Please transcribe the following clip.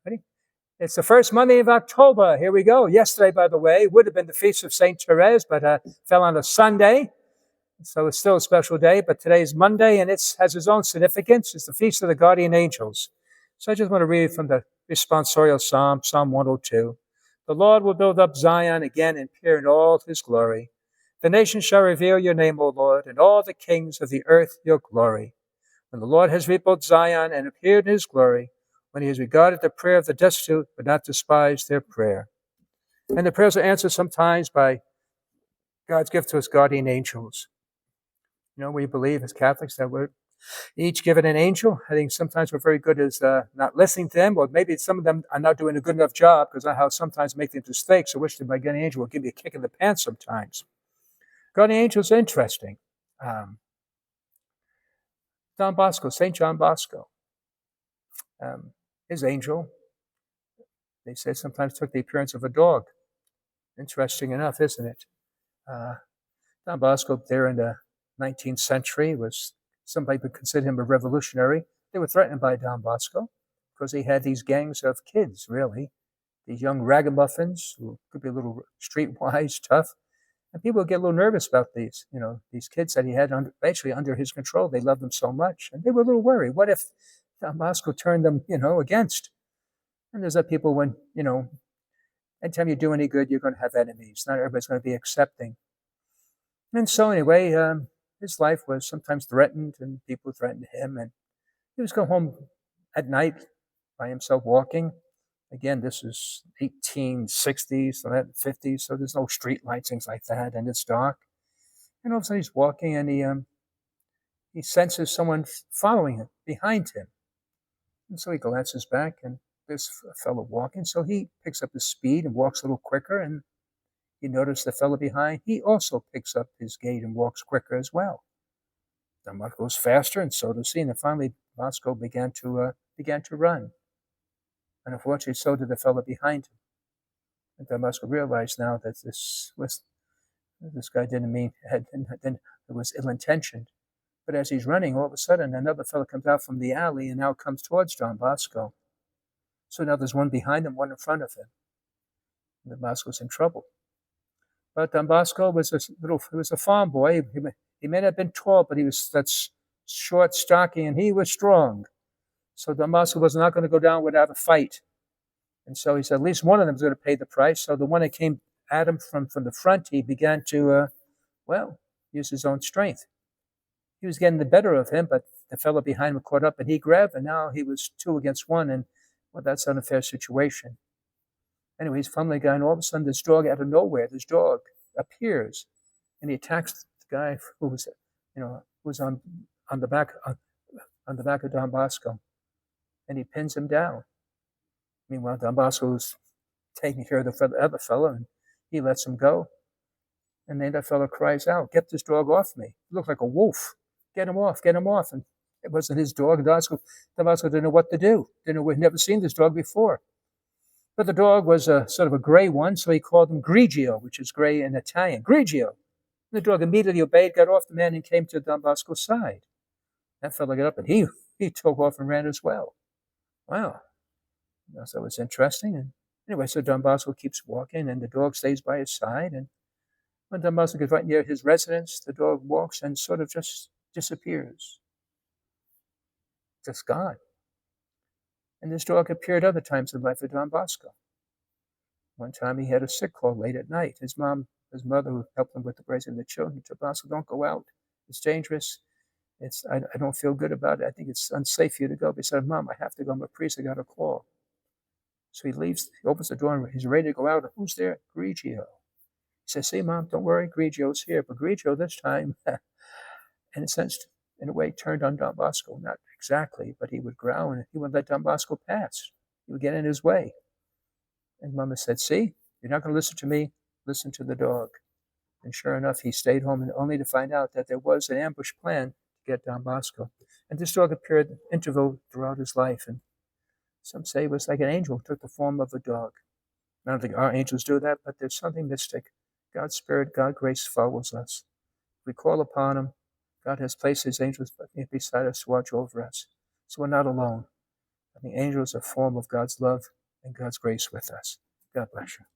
Ready? It's the first Monday of October. Here we go. Yesterday, by the way, would have been the feast of St. Therese, but fell on a Sunday. So it's still a special day, but today is Monday, and it has its own significance. It's the Feast of the Guardian Angels. So I just want to read from the responsorial psalm, Psalm 102. The Lord will build up Zion again and appear in all his glory. The nations shall reveal your name, O Lord, and all the kings of the earth your glory. When the Lord has rebuilt Zion and appeared in his glory, when he has regarded the prayer of the destitute, but not despised their prayer. And the prayers are answered sometimes by God's gift to us guardian angels. You know, we believe as Catholics that we're each given an angel. I think sometimes we're very good as not listening to them, or maybe some of them are not doing a good enough job because I how sometimes make these mistakes. I wish that my guardian angel would give me a kick in the pants sometimes. Guardian angels are interesting. Don Bosco, St. John Bosco, his angel, they say sometimes took the appearance of a dog. Interesting enough, isn't it? Don Bosco there in the 19th century was, somebody would consider him a revolutionary. They were threatened by Don Bosco because he had these gangs of kids, really, these young ragamuffins who could be a little streetwise, tough. And people would get a little nervous about these kids that he had basically under his control. They loved them so much. And they were a little worried. What if Don Bosco turned them, against? And there's that people when, anytime you do any good, you're going to have enemies. Not everybody's going to be accepting. And so anyway, his life was sometimes threatened, and people threatened him. And he was going home at night by himself walking. Again, this is 1860s, 50s, so there's no street lights, things like that, and it's dark. And all of a sudden he's walking, and he senses someone following him, behind him. And so he glances back, and there's a fellow walking. So he picks up his speed and walks a little quicker, and he noticed the fellow behind. He also picks up his gait and walks quicker as well. Then Bosco goes faster, and so does he. And finally, Bosco began to run. And unfortunately, so did the fellow behind him. And then Bosco realized now that this guy it was ill-intentioned. But as he's running, all of a sudden, another fellow comes out from the alley and now comes towards Don Bosco. So now there's one behind him, one in front of him. And Don Bosco's in trouble. But Don Bosco was a farm boy. He may not have been tall, but he was that's short, stocky, and he was strong. So Don Bosco was not going to go down without a fight. And so he said, at least one of them is going to pay the price. So the one that came at him from the front, he began to, use his own strength. He was getting the better of him, but the fellow behind him caught up, and he grabbed, and now he was 2 against 1, and, that's an unfair situation. Anyway, he's fumbling the guy, and all of a sudden this dog out of nowhere, this dog appears, and he attacks the guy who was on the back of Don Bosco, and he pins him down. Meanwhile, Don Bosco was taking care of the other fellow, and he lets him go. And then that fellow cries out, "Get this dog off me. He looked like a wolf. Get him off, get him off." And it wasn't his dog. Don Bosco didn't know what to do. We'd never seen this dog before. But the dog was a sort of a gray one, so he called him Grigio, which is gray in Italian. Grigio. And the dog immediately obeyed, got off the man, and came to Don Bosco's side. That fellow got up, and he took off and ran as well. Wow. So it was interesting. And anyway, so Don Bosco keeps walking, and the dog stays by his side. And when Don Bosco gets right near his residence, the dog walks and sort of just disappears. Just gone. And this dog appeared other times in the life of Don Bosco. One time he had a sick call late at night. His mother, who helped him with the raising of the children, told Bosco, "Don't go out. It's dangerous. I don't feel good about it. I think it's unsafe for you to go." But he said, "Mom, I have to go. I'm a priest. I got a call." So he leaves, he opens the door, and he's ready to go out. Who's there? Grigio. He says, "See, Mom, don't worry. Grigio's here." But Grigio this time, in a way, turned on Don Bosco. Not exactly, but he would growl, and he wouldn't let Don Bosco pass. He would get in his way. And Mama said, "See, you're not going to listen to me. Listen to the dog." And sure enough, he stayed home, and only to find out that there was an ambush plan to get Don Bosco. And this dog appeared at interval throughout his life. And some say it was like an angel, took the form of a dog. I don't think our angels do that, but there's something mystic. God's Spirit, God's grace follows us. If we call upon him, God has placed his angels beside us to watch over us. So we're not alone. The angel is a form of God's love and God's grace with us. God bless you.